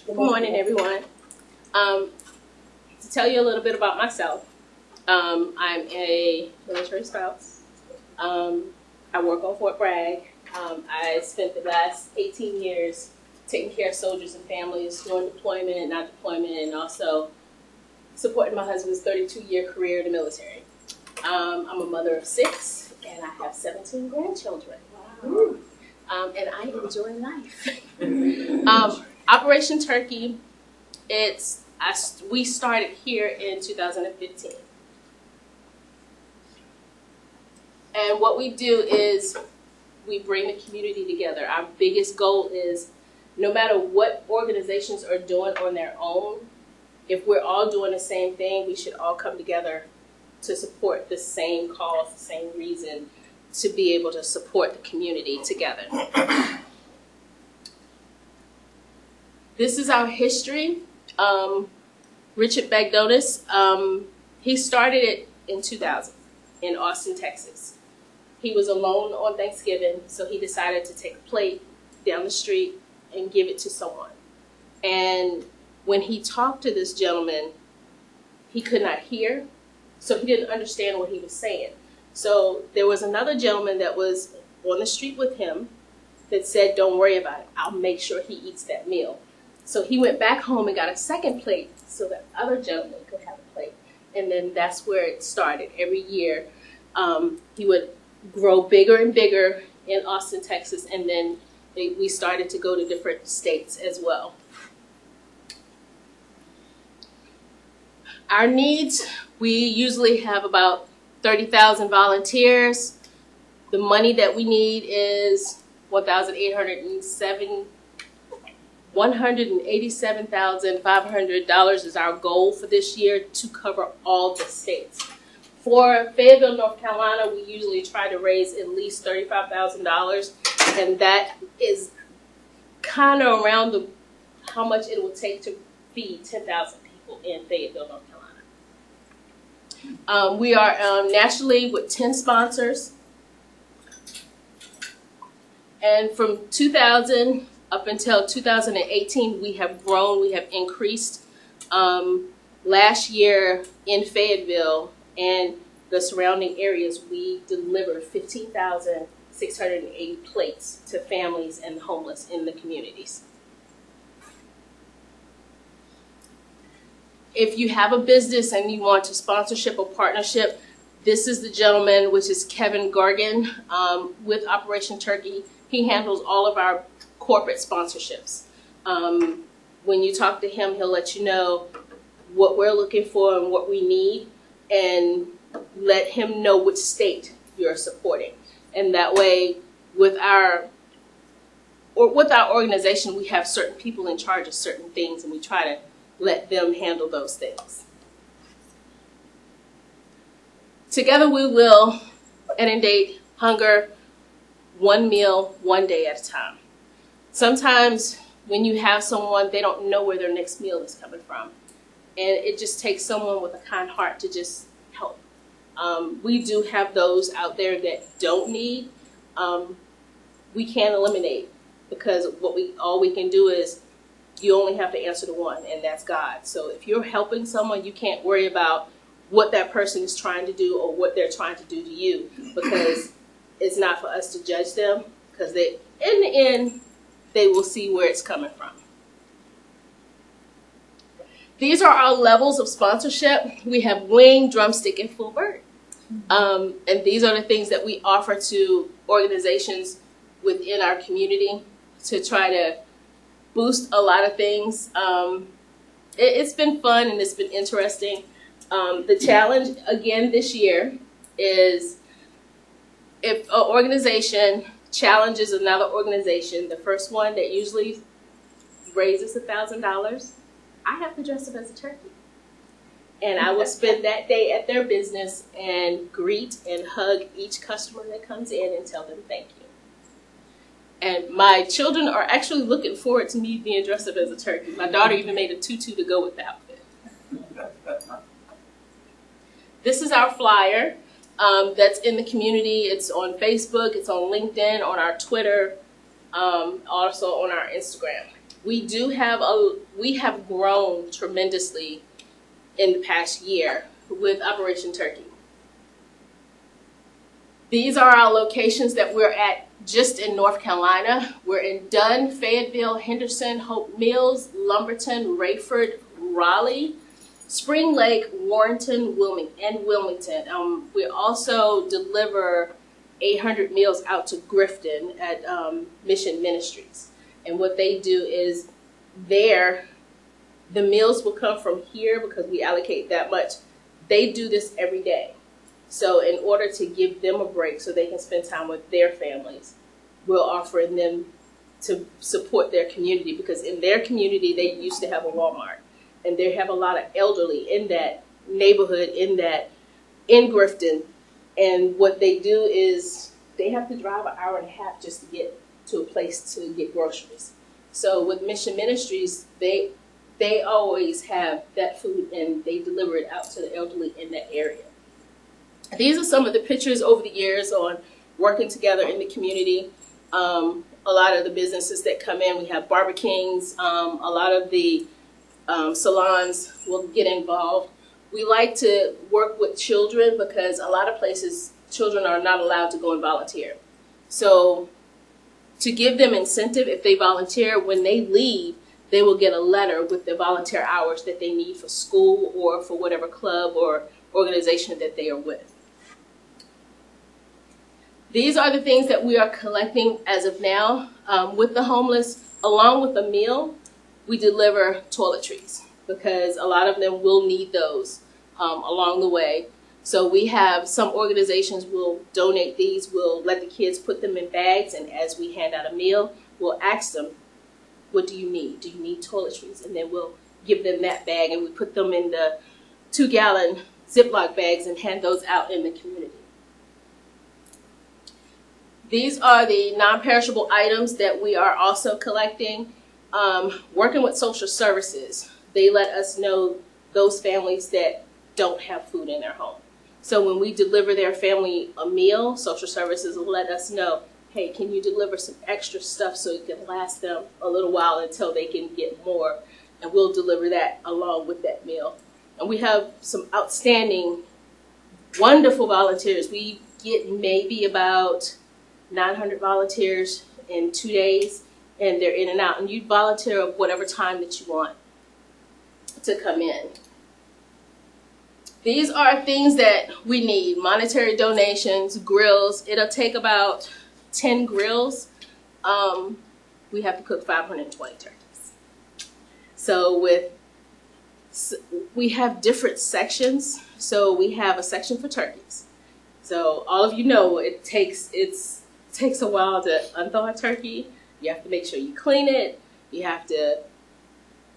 Good morning, everyone. To tell you a little bit about myself, I'm a military spouse. I work on Fort Bragg. I spent the last 18 years taking care of soldiers and families during deployment and not deployment, and also supporting my husband's 32-year career in the military. I'm a mother of 6, and I have 17 grandchildren. Wow. And I enjoy life. Operation Turkey, we started here in 2015. And what we do is we bring the community together. Our biggest goal is no matter what organizations are doing on their own, if we're all doing the same thing, we should all come together to support the same cause, the same reason, to be able to support the community together. This is our history. Richard Bagdonis, he started it in 2000 in Austin, Texas. He was alone on Thanksgiving, so he decided to take a plate down the street and give it to someone. And when he talked to this gentleman, he could not hear, so he didn't understand what he was saying. So there was another gentleman that was on the street with him that said, "Don't worry about it. I'll make sure he eats that meal." So he went back home and got a second plate so that other gentleman could have a plate. And then that's where it started. Every year, he would grow bigger and bigger in Austin, Texas, and then we started to go to different states as well. Our needs, we usually have about 30,000 volunteers. The money that we need is $187,500 is our goal for this year to cover all the states. For Fayetteville, North Carolina, we usually try to raise at least $35,000, and that is kind of around how much it will take to feed 10,000 people in Fayetteville, North Carolina. We are nationally with 10 sponsors, and from 2000 up until 2018, we have grown, we have increased. Last year in Fayetteville and the surrounding areas, we delivered 15,680 plates to families and homeless in the communities. If you have a business and you want a sponsorship or partnership, this is the gentleman, which is Kevin Gargan, with Operation Turkey. He handles all of our corporate sponsorships. When you talk to him, he'll let you know what we're looking for and what we need, and let him know which state you're supporting. And that way, with our organization, we have certain people in charge of certain things, and we try to let them handle those things. Together we will inundate hunger, one meal, one day at a time. Sometimes when you have someone, they don't know where their next meal is coming from. And it just takes someone with a kind heart to just help. We do have those out there that don't need. We can't eliminate, because all we can do is, you only have to answer to one, and that's God. So if you're helping someone, you can't worry about what that person is trying to do or what they're trying to do to you, because it's not for us to judge them, because in the end, they will see where it's coming from. These are our levels of sponsorship. We have wing, drumstick, and full bird. And these are the things that we offer to organizations within our community to try to boost a lot of things. It's been fun and it's been interesting. The challenge again this year is, if an organization challenges another organization, the first one that usually raises $1,000, I have to dress up as a turkey. And I will spend that day at their business and greet and hug each customer that comes in and tell them thank you. And my children are actually looking forward to me being dressed up as a turkey. My daughter even made a tutu to go with the outfit. This is our flyer that's in the community. It's on Facebook, it's on LinkedIn, on our Twitter, also on our Instagram. we have grown tremendously in the past year with Operation Turkey. These are our locations that we're at just in North Carolina. We're in Dunn, Fayetteville, Henderson, Hope Mills, Lumberton, Rayford, Raleigh, Spring Lake, Warrenton, Wilmington. We also deliver 800 meals out to Grifton at Mission Ministries. And what they do is the meals will come from here because we allocate that much. They do this every day. So in order to give them a break so they can spend time with their families, we're offering them to support their community, because in their community, they used to have a Walmart. And they have a lot of elderly in that neighborhood, in Grifton. And what they do is they have to drive an hour and a half just to get to a place to get groceries. So with Mission Ministries, they always have that food and they deliver it out to the elderly in that area. These are some of the pictures over the years on working together in the community. A lot of the businesses that come in, we have Barber Kings, a lot of the salons will get involved. We like to work with children because a lot of places children are not allowed to go and volunteer. So to give them incentive, if they volunteer, when they leave, they will get a letter with the volunteer hours that they need for school or for whatever club or organization that they are with. These are the things that we are collecting as of now. With the homeless, along with a meal, we deliver toiletries because a lot of them will need those along the way. So we have some organizations will donate these. We'll let the kids put them in bags, and as we hand out a meal, we'll ask them, what do you need? Do you need toiletries? And then we'll give them that bag, and we put them in the 2-gallon Ziploc bags and hand those out in the community. These are the non-perishable items that we are also collecting. Working with social services, they let us know those families that don't have food in their home. So when we deliver their family a meal, social services will let us know, hey, can you deliver some extra stuff so it can last them a little while until they can get more? And we'll deliver that along with that meal. And we have some outstanding, wonderful volunteers. We get maybe about 900 volunteers in 2 days, and they're in and out. And you volunteer of whatever time that you want to come in. These are things that we need: monetary donations, grills. It'll take about 10 grills. We have to cook 520 turkeys. So we have different sections. So we have a section for turkeys. So all of you know it takes a while to unthaw a turkey. You have to make sure you clean it. You have to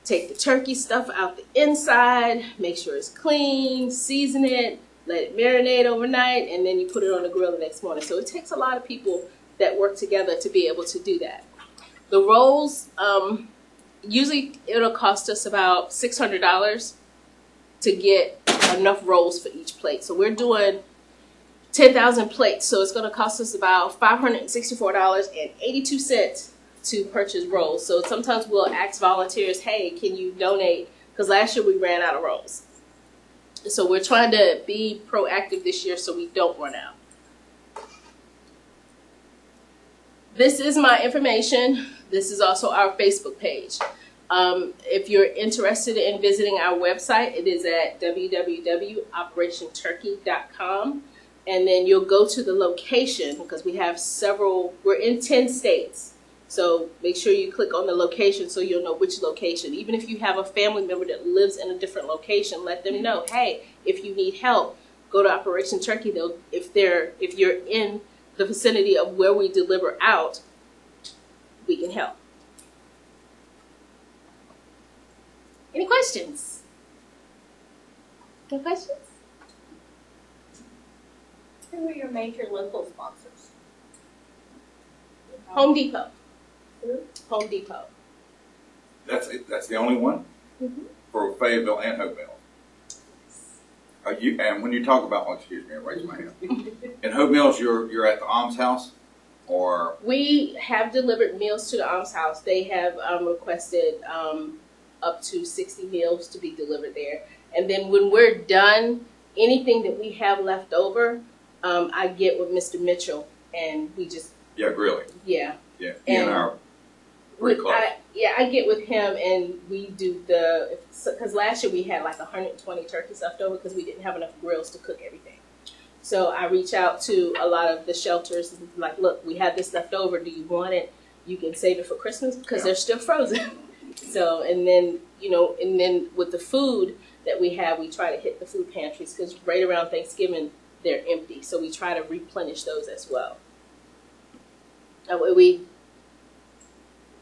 take the turkey stuff out the inside, make sure it's clean, season it, let it marinate overnight, and then you put it on the grill the next morning. So it takes a lot of people that work together to be able to do that. The rolls, usually it'll cost us about $600 to get enough rolls for each plate. So we're doing 10,000 plates, so it's going to cost us about $564.82 to purchase rolls. So sometimes we'll ask volunteers, hey, can you donate? Because last year we ran out of rolls. So we're trying to be proactive this year so we don't run out. This is my information. This is also our Facebook page. If you're interested in visiting our website, it is at www.operationturkey.com. And then you'll go to the location, because we have we're in 10 states. So make sure you click on the location so you'll know which location. Even if you have a family member that lives in a different location, let them know, hey, if you need help, go to Operation Turkey. If you're in the vicinity of where we deliver out, we can help. Any questions? No questions? Who are your major local sponsors? Home Depot. Who? Home Depot. That's it. That's the only one? Mm-hmm. For Fayetteville and Hope Mills. And when you talk about, excuse me, I raised my hand. In Hope Mills, you're at the Alms House? or? We have delivered meals to the alms house. They have requested up to 60 meals to be delivered there. And then when we're done, anything that we have left over, I get with Mr. Mitchell, and we just Yeah, really. yeah. Yeah, he and our pretty close. I get with him, and we do because last year we had like 120 turkeys left over because we didn't have enough grills to cook everything. So I reach out to a lot of the shelters and like, look, we have this left over. Do you want it? You can save it for Christmas because they're still frozen. So, and then with the food that we have, we try to hit the food pantries because right around Thanksgiving they're empty. So we try to replenish those as well. That way we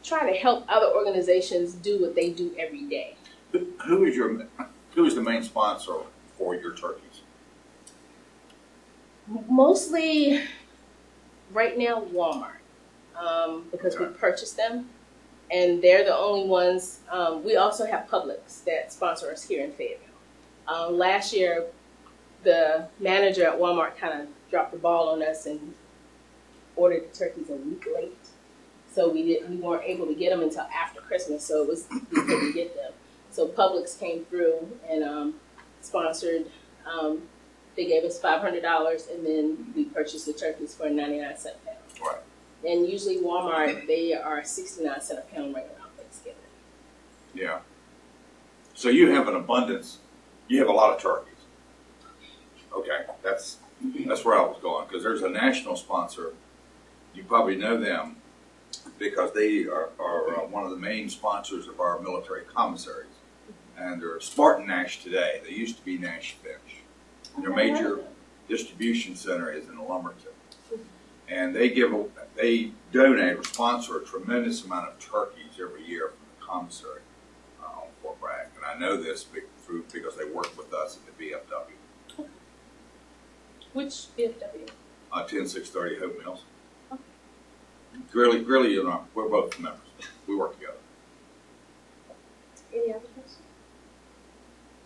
try to help other organizations do what they do every day. Who is the main sponsor for your turkeys? Mostly right now Walmart, because we purchased them, and they're the only ones. We also have Publix that sponsor us here in Fayetteville. Last year, the manager at Walmart kind of dropped the ball on us and ordered the turkeys a week late. So we weren't able to get them until after Christmas, so we couldn't get them. So Publix came through and sponsored. They gave us $500, and then we purchased the turkeys for 99-cent a pound. Right. And usually Walmart, they are 69-cent a pound right around Thanksgiving. Yeah. So you have an abundance. You have a lot of turkeys. Okay, that's where I was going, because there's a national sponsor. You probably know them because they are one of the main sponsors of our military commissaries. And they're Spartan Nash today. They used to be Nash Finch. Their major distribution center is in Lumberton. And they donate or sponsor a tremendous amount of turkeys every year from the commissary on Fort Bragg. And I know this because they work with us at the VFW. Which VFW? 10630 Hope Mills. Okay. Grilly, you know, we're both members. We work together. Any other questions?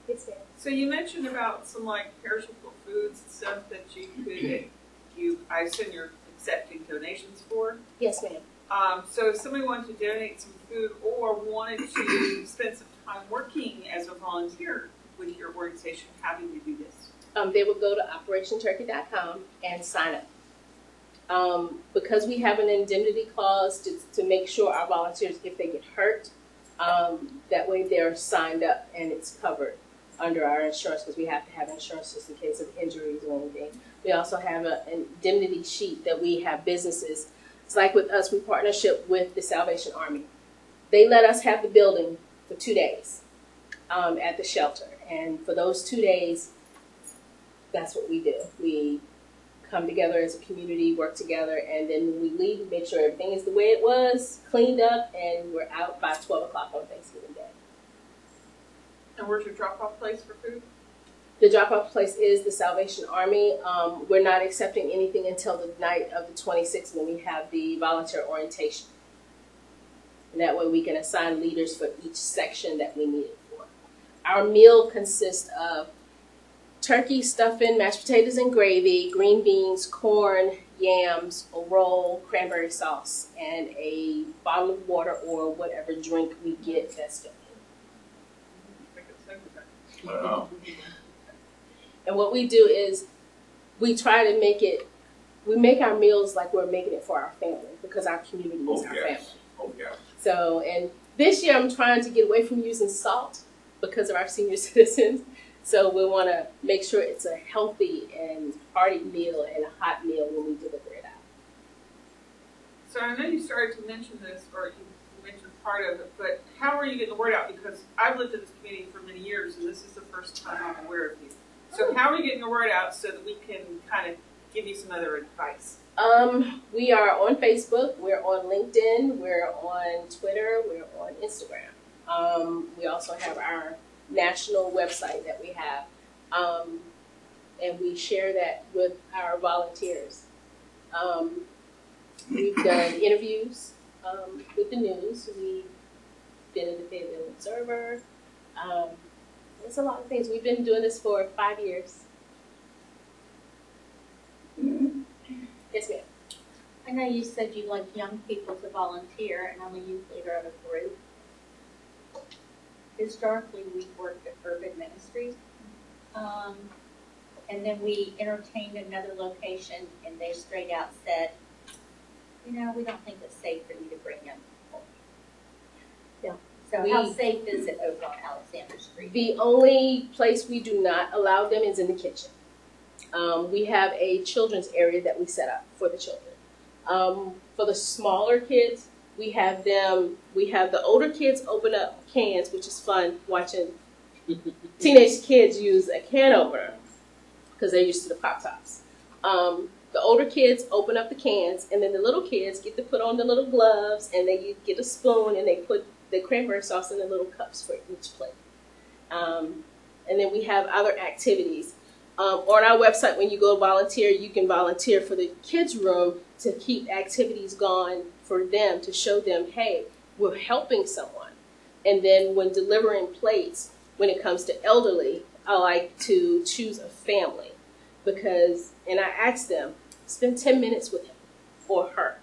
Yes, ma'am. So you mentioned about some like perishable foods and stuff that you could, I assume you're accepting donations for? Yes, ma'am. So if somebody wanted to donate some food or wanted to spend some time working as a volunteer with your organization, how do you do this? They would go to operationturkey.com and sign up. Because we have an indemnity clause to make sure our volunteers, if they get hurt, that way they're signed up and it's covered under our insurance, because we have to have insurance just in case of injuries or anything. We also have an indemnity sheet that we have businesses. It's like with us, we partnership with the Salvation Army. They let us have the building for 2 days at the shelter. And for those 2 days, that's what we do. We come together as a community, work together, and then when we leave, we make sure everything is the way it was, cleaned up, and we're out by 12 o'clock on Thanksgiving Day. And where's your drop-off place for food? The drop-off place is the Salvation Army. We're not accepting anything until the night of the 26th when we have the volunteer orientation. And that way we can assign leaders for each section that we need it for. Our meal consists of turkey, stuffing, mashed potatoes and gravy, green beans, corn, yams, a roll, cranberry sauce, and a bottle of water or whatever drink we get that's still in. Wow. And what we do is we try to we make our meals like we're making it for our family, because our community is our family. Oh, yeah. So, and this year I'm trying to get away from using salt because of our senior citizens. So we want to make sure it's a healthy and hearty meal and a hot meal when we deliver it out. So I know you started to mention this, or you mentioned part of it, but how are you getting the word out? Because I've lived in this community for many years, and this is the first time I'm aware of you. So how are you getting the word out so that we can kind of give you some other advice? We are on Facebook, we're on LinkedIn, we're on Twitter, we're on Instagram. We also have our national website that we have, and we share that with our volunteers. We've done interviews with the news. We've been in the Fayetteville Observer. There's a lot of things. We've been doing this for 5 years. Yes, ma'am. I know you said you like young people to volunteer, and I'm a youth leader of a group. Historically, we've worked at Urban Ministries. And then we entertained another location, and they straight out said, you know, we don't think it's safe for you to bring young people. Yeah. So how safe is it over on Alexander Street? The only place we do not allow them is in the kitchen. We have a children's area that we set up for the children. For the smaller kids, we have the older kids open up cans, which is fun watching teenage kids use a can opener because they're used to the Pop-Tops. The older kids open up the cans, and then the little kids get to put on the little gloves, and they get a spoon, and they put the cranberry sauce in the little cups for each plate. And then we have other activities. On our website, when you go volunteer, you can volunteer for the kids' room to keep activities going for them, to show them, hey, we're helping someone. And then when delivering plates, when it comes to elderly, I like to choose a family because, and I ask them, spend 10 minutes with him or her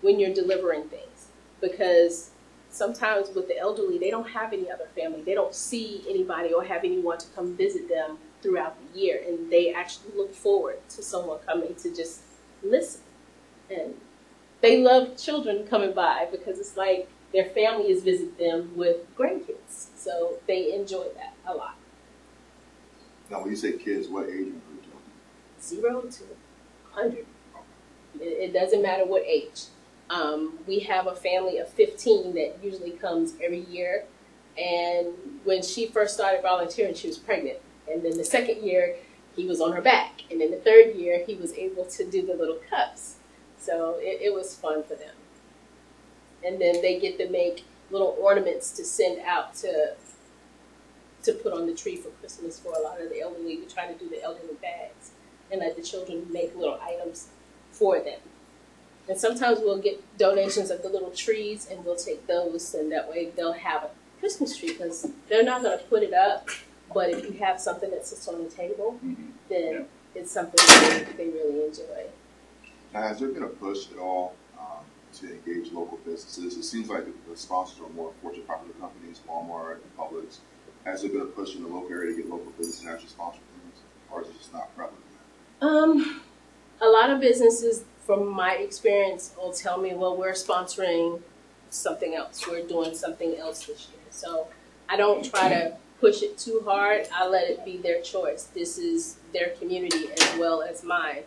when you're delivering things. Because sometimes with the elderly, they don't have any other family. They don't see anybody or have anyone to come visit them throughout the year. And they actually look forward to someone coming to just listen. And they love children coming by because it's like their family is visiting them with grandkids. So they enjoy that a lot. Now, when you say kids, what age group? 0 to 100. It doesn't matter what age. We have a family of 15 that usually comes every year. And when she first started volunteering, she was pregnant. And then the second year, he was on her back. And then the third year, he was able to do the little cups. So it was fun for them. And then they get to make little ornaments to send out to put on the tree for Christmas for a lot of the elderly. We try to do the elderly bags and let the children make little items for them. And sometimes we'll get donations of the little trees and we'll take those, and that way they'll have a Christmas tree because they're not going to put it up. But if you have something that sits on the table, then it's something that they really enjoy. Now, has there been a push at all to engage local businesses? It seems like the sponsors are more Fortune 500 companies, Walmart and Publix. Has there been a push in the local area to get local businesses to actually sponsor things, or is it just not prevalent? A lot of businesses, from my experience, will tell me, well, we're sponsoring something else. We're doing something else this year. So I don't try to push it too hard. I let it be their choice. This is their community as well as mine.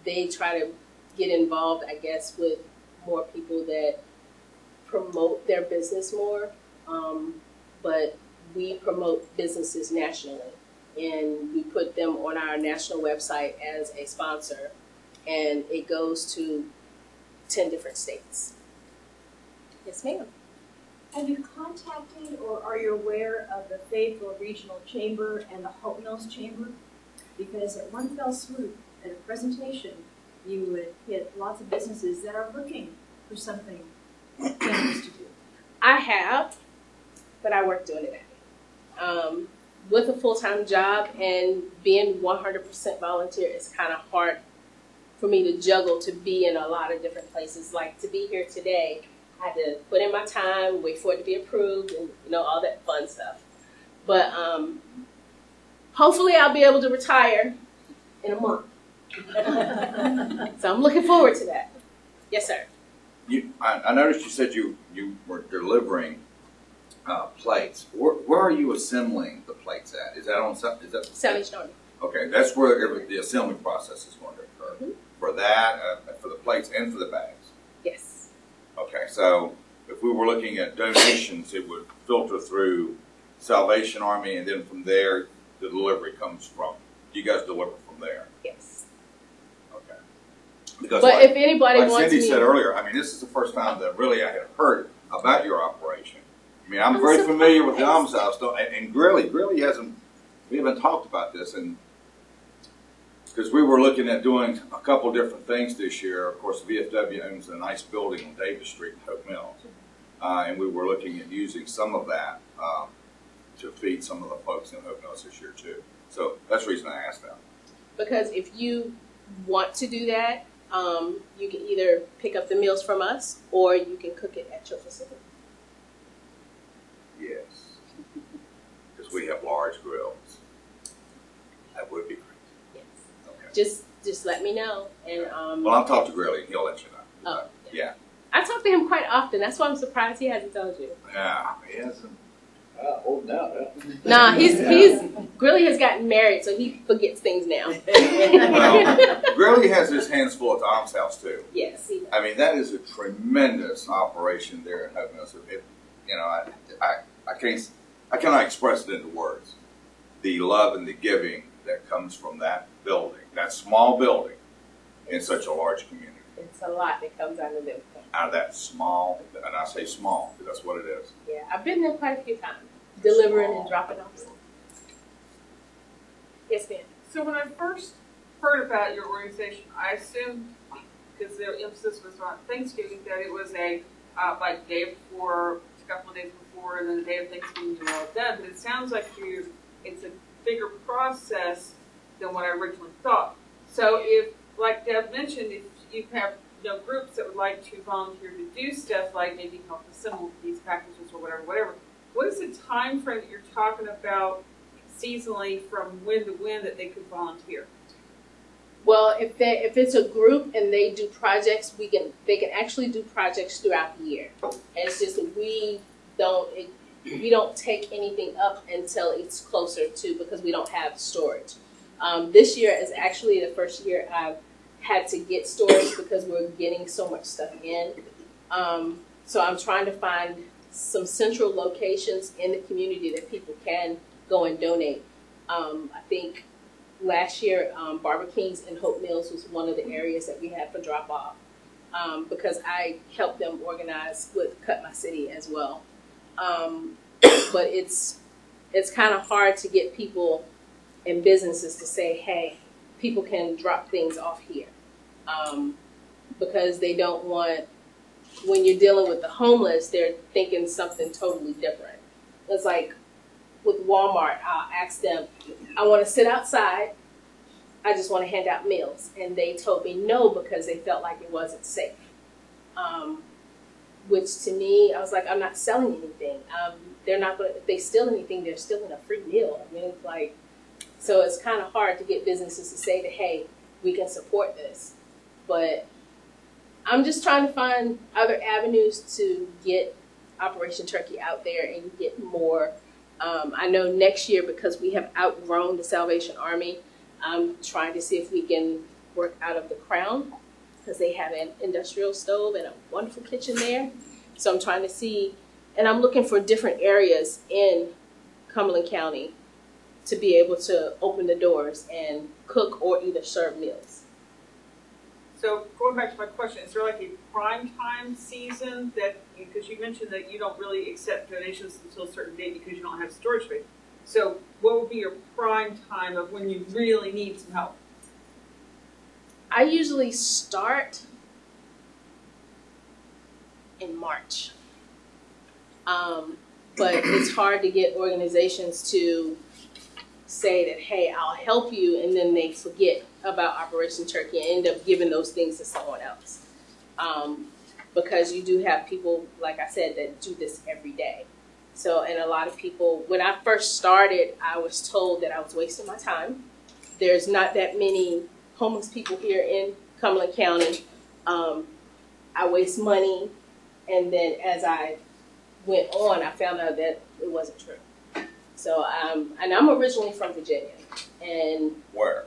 They try to get involved, I guess, with more people that promote their business more. But we promote businesses nationally, and we put them on our national website as a sponsor, and it goes to 10 different states. Yes, ma'am. Have you contacted or are you aware of the Fayetteville Regional Chamber and the Hope Mills Chamber? Because at one fell swoop, at a presentation, you would hit lots of businesses that are looking for something cannabis to do. I have, but I work doing it. With a full-time job and being 100% volunteer, it's kind of hard for me to juggle to be in a lot of different places. Like to be here today, I had to put in my time, wait for it to be approved, and all that fun stuff. But hopefully I'll be able to retire in a month. So I'm looking forward to that. Yes, sir. I noticed you said you were delivering plates. Where are you assembling the plates at? Is that on something? Is that Southeast Army. Okay, that's where the assembly process is going to occur. Mm-hmm. For that, for the plates and for the bags. Yes. Okay, so if we were looking at donations, it would filter through Salvation Army, and then from there, the delivery comes from. You guys deliver from there. Yes. Okay. Because but if anybody like wants Cindy me, said earlier, I mean, this is the first time that really I had heard about your operation. I mean, I'm very familiar with the Alms House, and Grilly hasn't. We haven't talked about this, and because we were looking at doing a couple different things this year. Of course, VFW owns a nice building on Davis Street in Hope Mills, and we were looking at using some of that to feed some of the folks in Hope Mills this year too. So that's the reason I asked that. because if you want to do that, You can either pick up the meals from us or you can cook it at your facility. Yes. Because we have large grills. That would be great. Yes. Okay. Just let me know. And Well, I'll talk to Grilly and he'll let you know. Oh, Yeah. I talk to him quite often. That's why I'm surprised he hasn't told you. Yeah, he hasn't. Holding out, huh? Nah, he's Grilly has gotten married, so he forgets things now. Well, Grilly has his hands full at Tom's house too. Yes, he does. I mean, that is a tremendous operation there at Hope Mills. I cannot express it into words. The love and the giving that comes from that building, that small building, in such a large community. It's a lot that comes out of them. Out of that small, and I say small because that's what it is. Yeah, I've been there quite a few times, delivering and dropping off. Yes, ma'am. So when I first heard about your organization, I assumed, because the emphasis was on Thanksgiving, that it was a like day before, a couple of days before, and then the day of Thanksgiving you were all done. But it sounds like it's a bigger process than what I originally thought. So if, like Deb mentioned, if you have groups that would like to volunteer to do stuff like maybe help assemble these packages or whatever, what is the time frame that you're talking about seasonally from when to when that they could volunteer? Well, if it's a group and they do projects, they can actually do projects throughout the year. And it's just that we don't take anything up until it's closer to, because we don't have storage. This year is actually the first year I've had to get storage because we're getting so much stuff in. So I'm trying to find some central locations in the community that people can go and donate. I think last year, Barber King's and Hope Mills was one of the areas that we had for drop off, because I helped them organize with Cut My City as well. But it's kind of hard to get people and businesses to say, hey, people can drop things off here, because they don't want, when you're dealing with the homeless, they're thinking something totally different. It's like with Walmart, I'll ask them, I want to sit outside, I just want to hand out meals. And they told me no because they felt like it wasn't safe. Which to me, I was like, I'm not selling anything. They're not going to, if they steal anything, they're stealing a free meal. I mean, it's like, so it's kind of hard to get businesses to say that, hey, we can support this. But I'm just trying to find other avenues to get Operation Turkey out there and get more. I know next year, because we have outgrown the Salvation Army, I'm trying to see if we can work out of the Crown, because they have an industrial stove and a wonderful kitchen there. So I'm trying to see, and I'm looking for different areas in Cumberland County to be able to open the doors and cook or either serve meals. So going back to my question, is there like a prime time season that, because you mentioned that you don't really accept donations until a certain date because you don't have storage space. So what would be your prime time of when you really need some help? I usually start in March. But it's hard to get organizations to say that, hey, I'll help you, and then they forget about Operation Turkey and end up giving those things to someone else. Because you do have people, like I said, that do this every day. So, and a lot of people, when I first started, I was told that I was wasting my time. There's not that many homeless people here in Cumberland County. I waste money. And then as I went on, I found out that it wasn't true. So, and I'm originally from Virginia. And Where?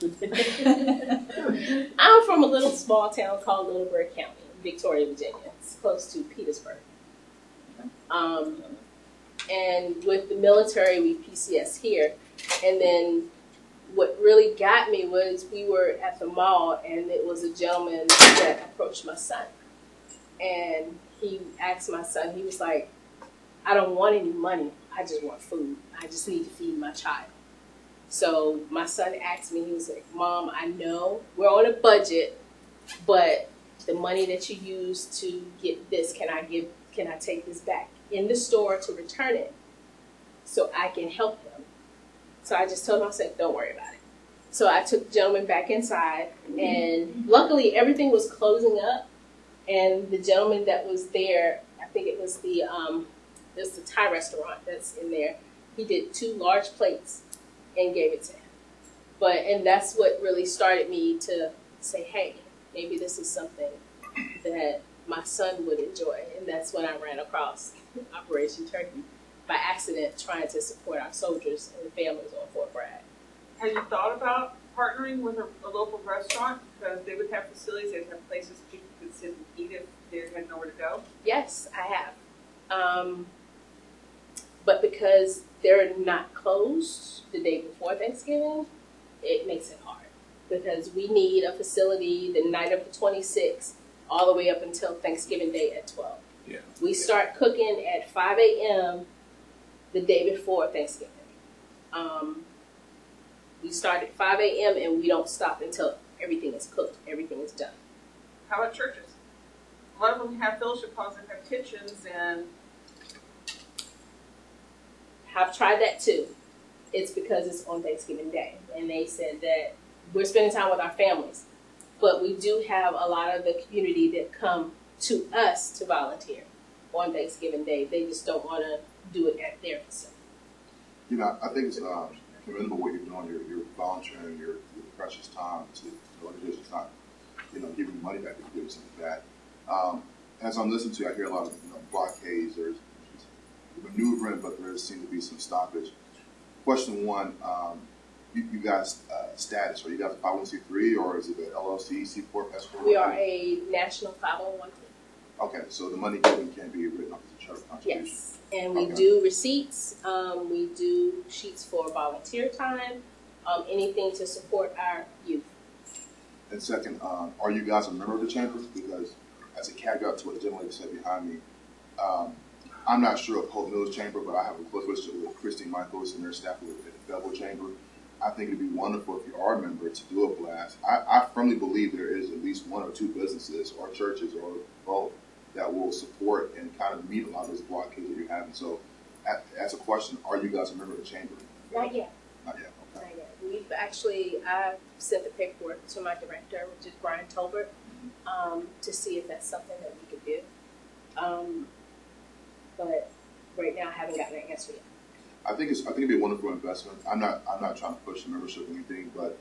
I'm from a little small town called Little Bird County, Victoria, Virginia. It's close to Petersburg. And with the military, we PCS here. And then what really got me was we were at the mall, and it was a gentleman that approached my son. And he asked my son, he was like, I don't want any money. I just want food. I just need to feed my child. So my son asked me, he was like, Mom, I know we're on a budget, but the money that you use to get this, can I take this back in the store to return it so I can help him? So I just told him, I said, don't worry about it. So I took the gentleman back inside, and luckily everything was closing up. And the gentleman that was there, I think it was the Thai restaurant that's in there. He did 2 large plates and gave it to him. And that's what really started me to say, hey, maybe this is something that my son would enjoy. And that's when I ran across Operation Turkey by accident, trying to support our soldiers and the families on Fort Bragg. Have you thought about partnering with a local restaurant? Because they would have facilities, they'd have places people could sit and eat if they had nowhere to go. Yes, I have. But because they're not closed the day before Thanksgiving, it makes it hard. Because we need a facility the night of the 26th all the way up until Thanksgiving Day at 12. Yeah. We start cooking at 5 a.m. the day before Thanksgiving. We start at 5 a.m. and we don't stop until everything is cooked, everything is done. How about churches? A lot of them have fellowship halls and have kitchens, and I've tried that too. It's because it's on Thanksgiving Day. And they said that we're spending time with our families. But we do have a lot of the community that come to us to volunteer on Thanksgiving Day. They just don't want to do it at their facility. You know, I think it's commendable what you're doing. You're volunteering your precious time to the organization. It's not, giving you money back if you do something like that. As I'm listening to, I hear a lot of blockades. There's maneuvering, but there seems to be some stoppage. Question one, you guys' status, are you guys a 501c3 or is it an LLC, C Corp, S Corp? We are a national 501c3. Okay, so the money given can be written off as a charitable contribution. Yes, and we do receipts. We do sheets for volunteer time, anything to support our youth. And second, are you guys a member of the chamber? Because as a caveat to what the gentleman said behind me, I'm not sure of Hope Mills Chamber, but I have a close relationship with Christine Michaels and their staff at the Fayetteville Chamber. I think it'd be wonderful if you are a member to do a blast. I firmly believe there is at least 1 or 2 businesses or churches or both that will support and kind of meet a lot of those blockades that you're having. So, as a question, are you guys a member of the chamber? Not yet. Not yet. Okay. Not yet. I've sent the paperwork to my director, which is Brian Tolbert, to see if that's something that we could do. But right now, I haven't gotten an answer yet. I think it'd be a wonderful investment. I'm not trying to push the membership or anything, but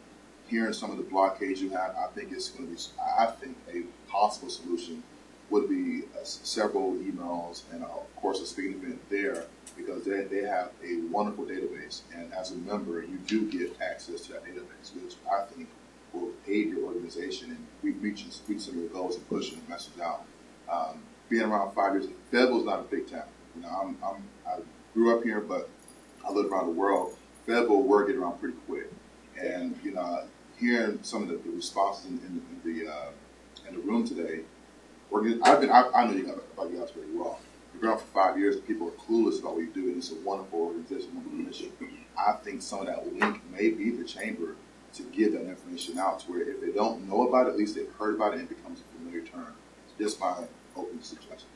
hearing some of the blockades you have, I think it's going to be. I think a possible solution would be several emails and of course a speaking event there, because they have a wonderful database, and as a member, you do get access to that database, which I think will aid your organization and reach some of your goals and pushing the message out. Being around 5 years, Fayetteville is not a big town. I grew up here, but I lived around the world. Fayetteville word get around pretty quick, and hearing some of the responses in the room today. I know you guys very well. You've been around for 5 years. People are clueless about what you do, and it's a wonderful organization, wonderful mission. I think some of that link may be the chamber to give that information out, to where if they don't know about it, at least they've heard about it and it becomes a familiar term. It's just my open suggestion.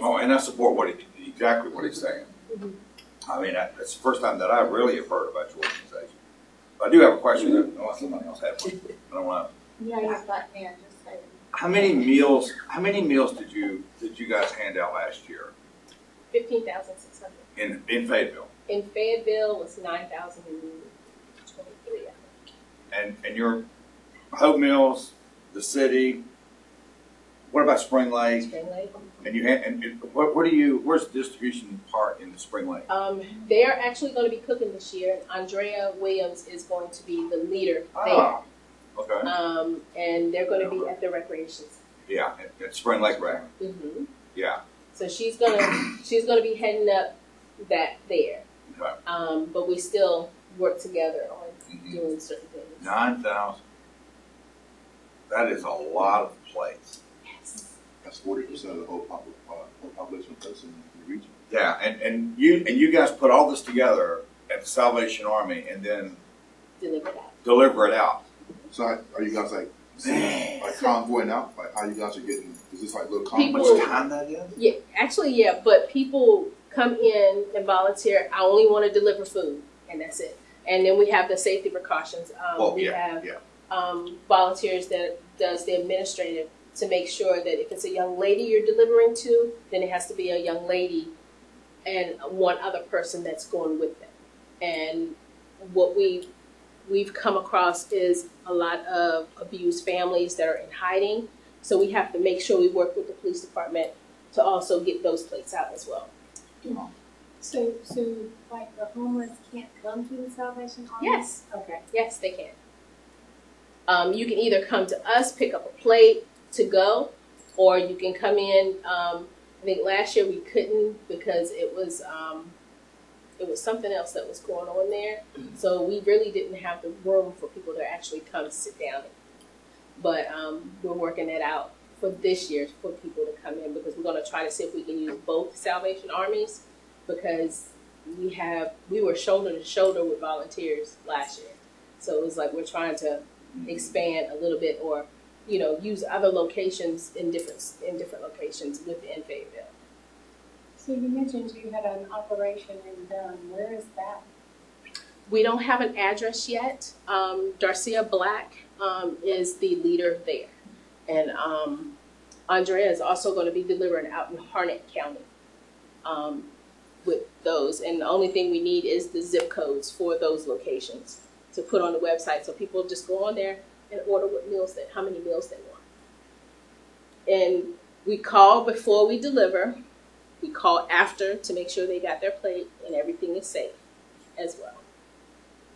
Oh, and I support exactly what he's saying. Mm-hmm. I mean, that's the first time that I really have heard about your organization. But I do have a question. Unless somebody else had one. I don't want to. Yeah, you're button in, just so. How many meals did you guys hand out last year 15,600. in Fayetteville? In Fayetteville was 9,023. And your Hope Mills, the city. What about Spring Lake? Spring Lake. And where's the distribution part in the Spring Lake? They are actually going to be cooking this year. Andrea Williams is going to be the leader there. Okay. And they're going to be at the recreation center. Yeah, at Spring Lake Rec. Mm-hmm. Yeah. So she's gonna be heading up that there. Okay. But we still work together on doing certain things. 9,000. That is a lot of plates. Yes. That's 40% of the whole population of person in the region. Yeah, and you guys put all this together at the Salvation Army and then deliver it out. So are you guys like convoying out? Like how you guys are getting? Is this like little convoy? People- How much time that is? Yeah, actually, yeah. But people come in and volunteer. I only want to deliver food, and that's it. And then we have the safety precautions. We have volunteers that does the administrative to make sure that if it's a young lady you're delivering to, then it has to be a young lady and one other person that's going with them. And what we've come across is a lot of abused families that are in hiding. So we have to make sure we work with the police department to also get those plates out as well. So like the homeless can't come to the Salvation Army? Yes. Okay. Yes, they can. You can either come to us, pick up a plate to go, or you can come in. I think last year we couldn't because it was something else that was going on there. So we really didn't have the room for people to actually come sit down. But we're working that out for this year for people to come in because we're going to try to see if we can use both Salvation Armies because we were shoulder to shoulder with volunteers last year. So it was like we're trying to expand a little bit or, use other locations in different locations within Fayetteville. So you mentioned you had an operation in Durham. Where is that? We don't have an address yet. Darcia Black is the leader there. And Andrea is also going to be delivering out in Harnett County with those. And the only thing we need is the zip codes for those locations to put on the website. So people just go on there and order how many meals they want. And we call before we deliver. We call after to make sure they got their plate and everything is safe as well.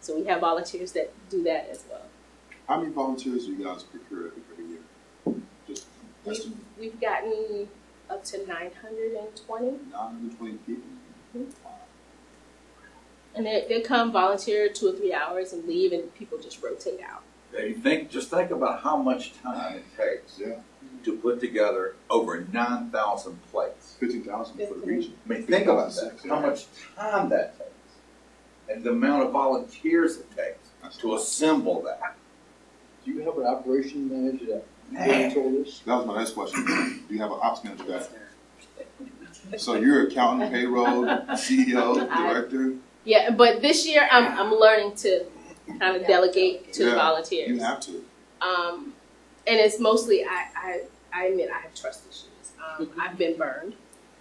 So we have volunteers that do that as well. How many volunteers do you guys procure every year? We've gotten up to 920. 920 people. Mm-hmm. And they come volunteer 2 or 3 hours and leave, and people just rotate out. Just think about how much time it takes to put together over 9,000 plates. 15,000 for the region. I mean, think about that. How much time that takes, and the amount of volunteers it takes to assemble that. Do you have an operation manager that told us? That was my next question. Do you have an ops manager that? So you're accountant, payroll, CEO, director? Yeah, but this year I'm learning to kind of delegate to the volunteers. You have to. And it's mostly, I admit I have trust issues. I've been burned.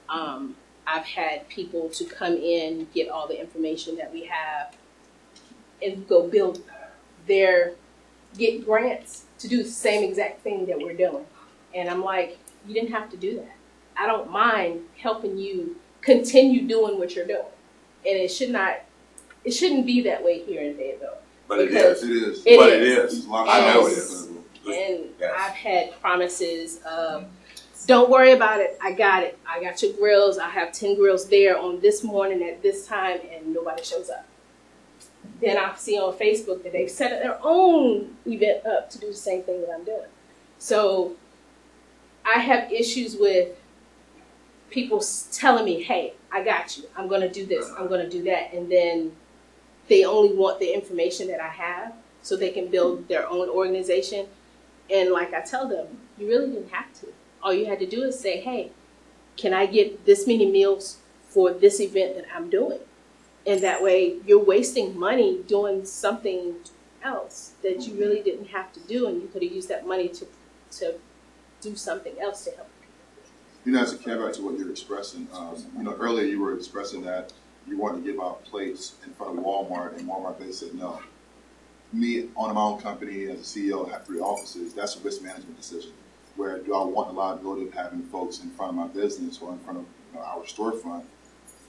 I've had people to come in, get all the information that we have, and go get grants to do the same exact thing that we're doing. And I'm like, you didn't have to do that. I don't mind helping you continue doing what you're doing. And it shouldn't be that way here in Fayetteville. But it is. It is. It is. I know it is. And I've had promises of, don't worry about it. I got it. I got your grills. I have 10 grills there on this morning at this time, and nobody shows up. Then I see on Facebook that they've set their own event up to do the same thing that I'm doing. So I have issues with people telling me, hey, I got you. I'm going to do this. I'm going to do that. And then they only want the information that I have so they can build their own organization. And like I tell them, you really didn't have to. All you had to do is say, hey, can I get this many meals for this event that I'm doing? And that way you're wasting money doing something else that you really didn't have to do, and you could have used that money to do something else to help people. As a caveat to what you're expressing, earlier you were expressing that you wanted to give out plates in front of Walmart, and Walmart basically said no. Me, owning my own company as a CEO, I have 3 offices, that's a risk management decision. Where do I want the liability of having folks in front of my business or in front of our storefront,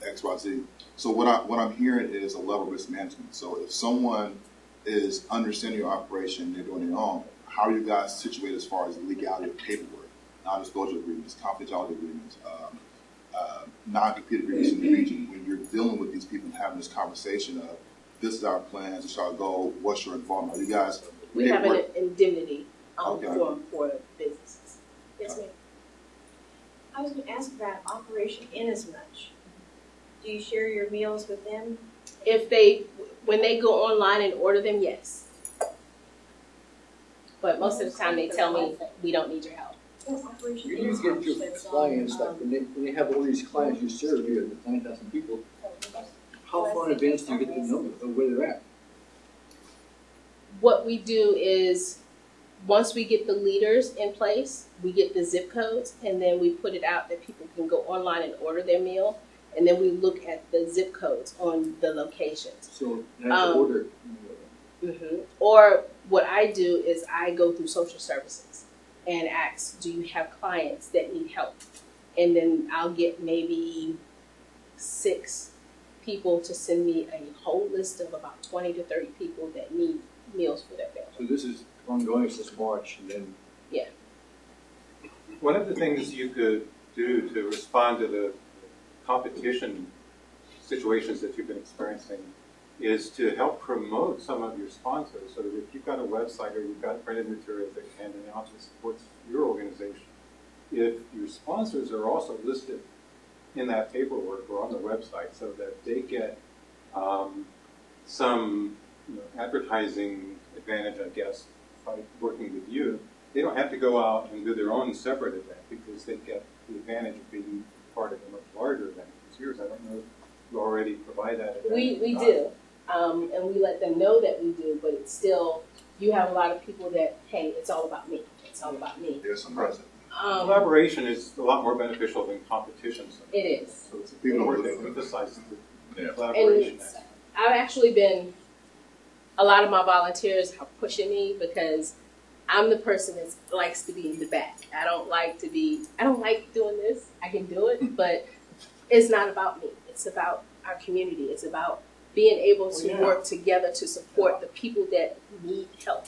X, Y, Z. So what I'm hearing is a level of risk management. So if someone is understanding your operation, they're doing their own, how are you guys situated as far as the legality of paperwork, non-disclosure agreements, confidentiality agreements, non-compete agreements in the region? When you're dealing with these people and having this conversation of, this is our plan, this is our goal, what's your involvement? Are you guys? We have an indemnity form for businesses. Yes, ma'am. I was going to ask about Operation Inasmuch. Do you share your meals with them? When they go online and order them, yes. But most of the time they tell me, we don't need your help. Operation You need to get your clients, like when they have all these clients you serve here, the 9,000 people, how far in advance do you get to know where they're at? what we do is once we get the leaders in place, we get the zip codes, and then we put it out that people can go online and order their meal, and then we look at the zip codes on the locations. So that's order. Or what I do is I go through social services and ask, do you have clients that need help? And then I'll get maybe 6 people to send me a whole list of about 20 to 30 people that need meals for their family. So this is ongoing since March, and then. Yeah. One of the things you could do to respond to the competition situations that you've been experiencing is to help promote some of your sponsors, so that if you've got a website or you've got printed materials that can announce and supports your organization, if your sponsors are also listed in that paperwork or on the website, so that they get some advertising advantage, I guess, by working with you, they don't have to go out and do their own separate event, because they get the advantage of being part of a much larger event as yours. I don't know if you already provide that advantage. We do. And we let them know that we do, but it's still, you have a lot of people that, hey, it's all about me. It's all about me. There's some present. Collaboration is a lot more beneficial than competition. It is. So it's important to emphasize the collaboration. And I've actually been, a lot of my volunteers are pushing me because I'm the person that likes to be in the back. I don't like doing this. I can do it, but it's not about me. It's about our community. It's about being able to work together to support the people that need help.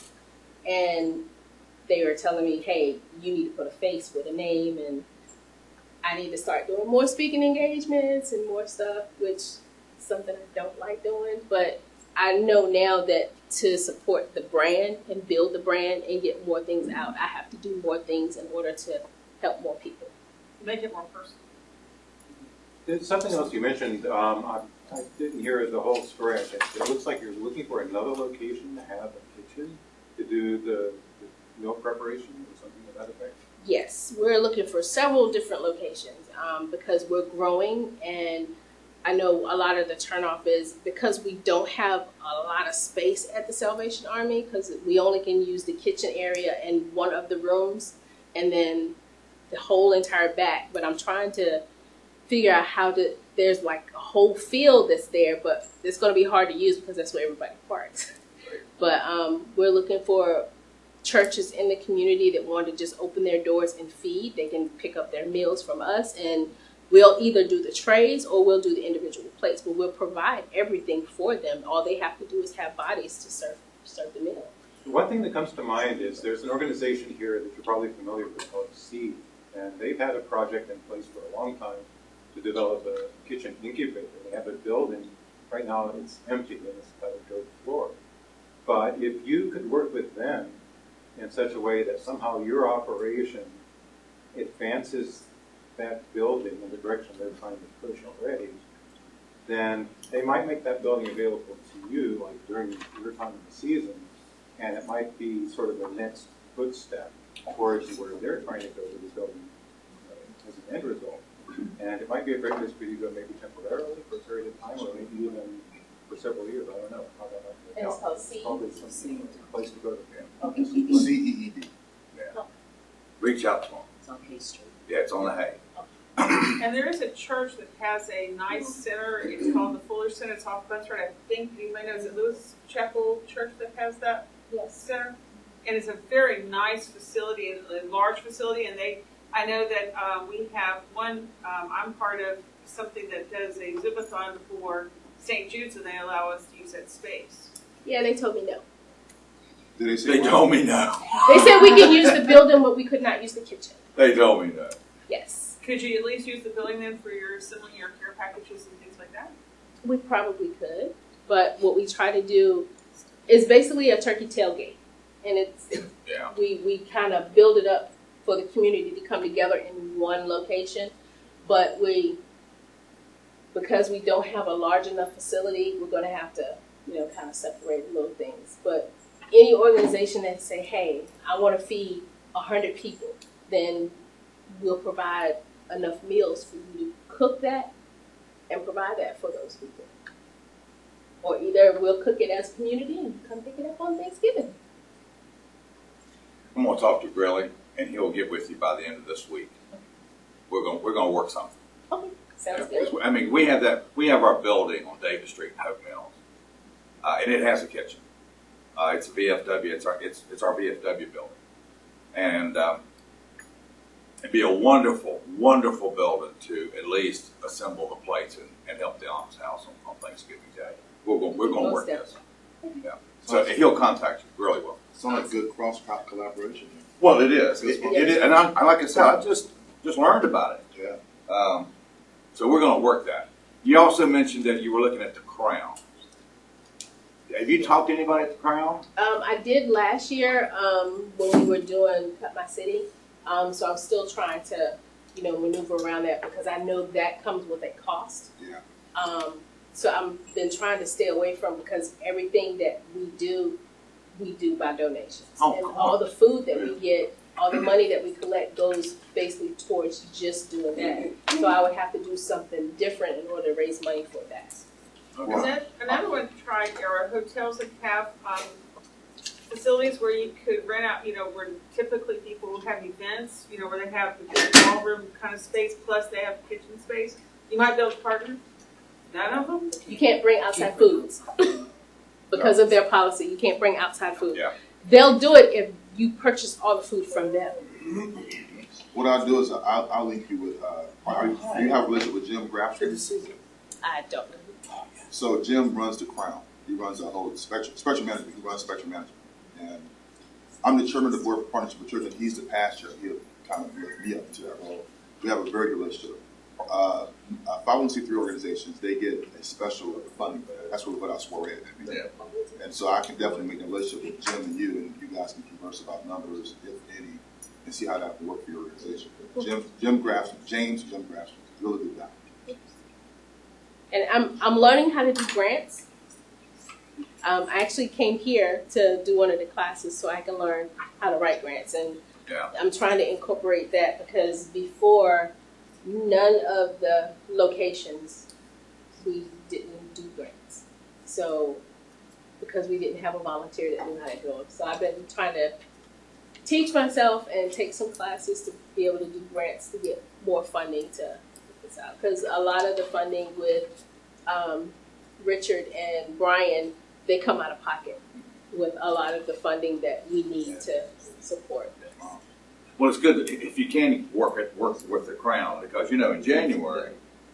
And they were telling me, hey, you need to put a face with a name, and I need to start doing more speaking engagements and more stuff, which is something I don't like doing. But I know now that to support the brand and build the brand and get more things out, I have to do more things in order to help more people. Make it more personal. There's something else you mentioned. I didn't hear the whole story. I guess it looks like you're looking for another location to have a kitchen to do the meal preparation or something to that effect. Yes, we're looking for several different locations because we're growing, and I know a lot of the turnoff is because we don't have a lot of space at the Salvation Army, because we only can use the kitchen area and one of the rooms, and then the whole entire back. But I'm trying to figure out how to, there's like a whole field that's there, but it's going to be hard to use because that's where everybody parks. But we're looking for churches in the community that want to just open their doors and feed. They can pick up their meals from us, and we'll either do the trays or we'll do the individual plates, but we'll provide everything for them. All they have to do is have bodies to serve the meal. One thing that comes to mind is there's an organization here that you're probably familiar with called Seed, and they've had a project in place for a long time to develop a kitchen incubator. They have a building. Right now it's empty and it's got a dirt floor. But if you could work with them in such a way that somehow your operation advances that building in the direction they're trying to push already, then they might make that building available to you, like during your time of the season, and it might be sort of the next footstep towards where they're trying to go with the building as an end result. And it might be a great place for you to go maybe temporarily for a period of time, or maybe even for several years. I don't know how that might work out. It's called Seed. Probably some place to go to. Okay. CEED. Yeah. Reach out to them. It's on K Street. Yeah, it's on the hay. And there is a church that has a nice center. It's called the Fuller Center. It's off Bunch Road. I think you may know, is it Lewis Chapel Church that has that center? And it's a very nice facility, a large facility. And I know that we have one, I'm part of something that does a zip-a-thon for St. Jude's, and they allow us to use that space. Yeah, they told me no. Did they say They told me no. They said we can use the building, but we could not use the kitchen. They told me no. Yes. Could you at least use the building then for your care packages and things like that? We probably could, but what we try to do is basically a turkey tailgate, and we kind of build it up for the community to come together in one location, but because we don't have a large enough facility, we're going to have to kind of separate little things. But any organization that say, hey, I want to feed 100 people, then we'll provide enough meals for you to cook that and provide that for those people. or either we'll cook it as a community and come pick it up on Thanksgiving. I'm gonna talk to Grilly, and he'll get with you by the end of this week. We're gonna work something. Okay, sounds good. I mean, we have our building on Davis Street in Hope Mills, and it has a kitchen. It's a VFW. It's our VFW building, and it'd be a wonderful, wonderful building to at least assemble the plates and help the Alms House on Thanksgiving Day. We're gonna work this. Yeah. So he'll contact you. Really will. Sounds like good cross collaboration. Well, it is. It is, and I like I said, I just learned about it. Yeah. So we're going to work that. You also mentioned that you were looking at the Crown. Have you talked to anybody at the Crown? I did last year when we were doing Cut My City. So I'm still trying to, maneuver around that because I know that comes with a cost. Yeah. So I've been trying to stay away from because everything that we do by donations. And all the food that we get, all the money that we collect goes basically towards just doing that. So I would have to do something different in order to raise money for that. And then another one to try are hotels that have facilities where you could rent out, where typically people will have events, where they have the big ballroom kind of space, plus they have kitchen space. You might be able to partner. None of them? You can't bring outside foods. Because of their policy, you can't bring outside food. Yeah. They'll do it if you purchase all the food from them. What I'll do is I'll link you with, do you have a relationship with Jim Grafton? I don't know. So Jim runs the Crown. He runs the whole Spectrum Management. He runs Spectrum Management. And I'm the chairman of the board for Partnership with Church, and he's the pastor. He'll kind of lift me up to that role. We have a very good relationship. 501c3 organizations, they get a special funding. That's what we put our soiree at. Yeah. And so I can definitely make a relationship with Jim and you guys can converse about numbers, if any, and see how that can work for your organization. Jim Grafton, James Jim Grafton, really good guy. And I'm learning how to do grants. I actually came here to do one of the classes so I can learn how to write grants. And I'm trying to incorporate that because before, none of the locations we didn't do grants. So, because we didn't have a volunteer that knew how to do them. So I've been trying to teach myself and take some classes to be able to do grants to get more funding to put this out. Because a lot of the funding with Richard and Brian, they come out of pocket with a lot of the funding that we need to support. Well, it's good that if you can work with the Crown, because in January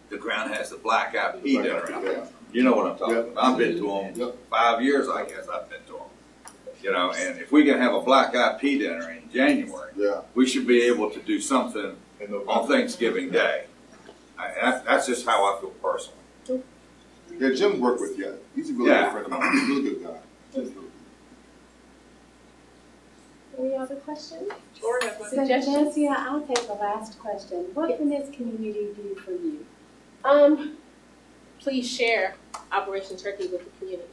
the Crown has the Black Eyed Pea dinner out there. You know what I'm talking about. I've been to them 5 years, I guess I've been to them. And if we can have a Black Eyed Pea dinner in January, we should be able to do something on Thanksgiving Day. That's just how I feel personally. Yeah, Jim worked with you. He's a really good friend of mine. He's a really good guy. Any other questions? Suggestions? Venassia, I'll take the last question. What can this community do for you? Please share Operation Turkey with the community.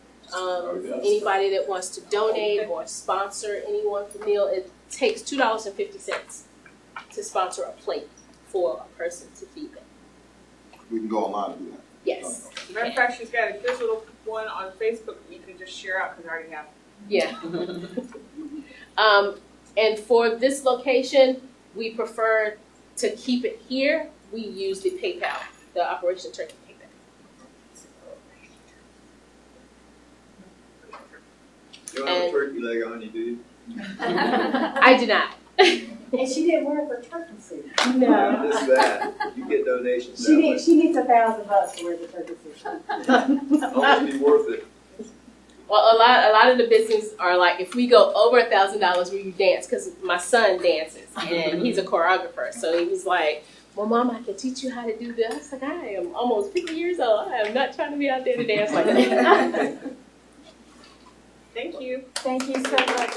Anybody that wants to donate or sponsor anyone for meal, it takes $2.50 to sponsor a plate for a person to feed them. We can go online and do that. Yes. Matter of fact, she's got a good little one on Facebook that you can just share out because I already have. Yeah. And for this location, we prefer to keep it here. We use the PayPal, the Operation Turkey PayPal. You don't have a turkey leg on you, do you? I do not. And she didn't work for Turkey City. No. Just that. You get donations that way. She needs $1,000 to work for Turkey City. Almost be worth it. Well, a lot of the businesses are like, if we go over $1,000, will you dance? Because my son dances, and he's a choreographer. So he was like, well, Mom, I can teach you how to do this. I was like, I am almost 50 years old. I am not trying to be out there to dance like that. Thank you. Thank you so much.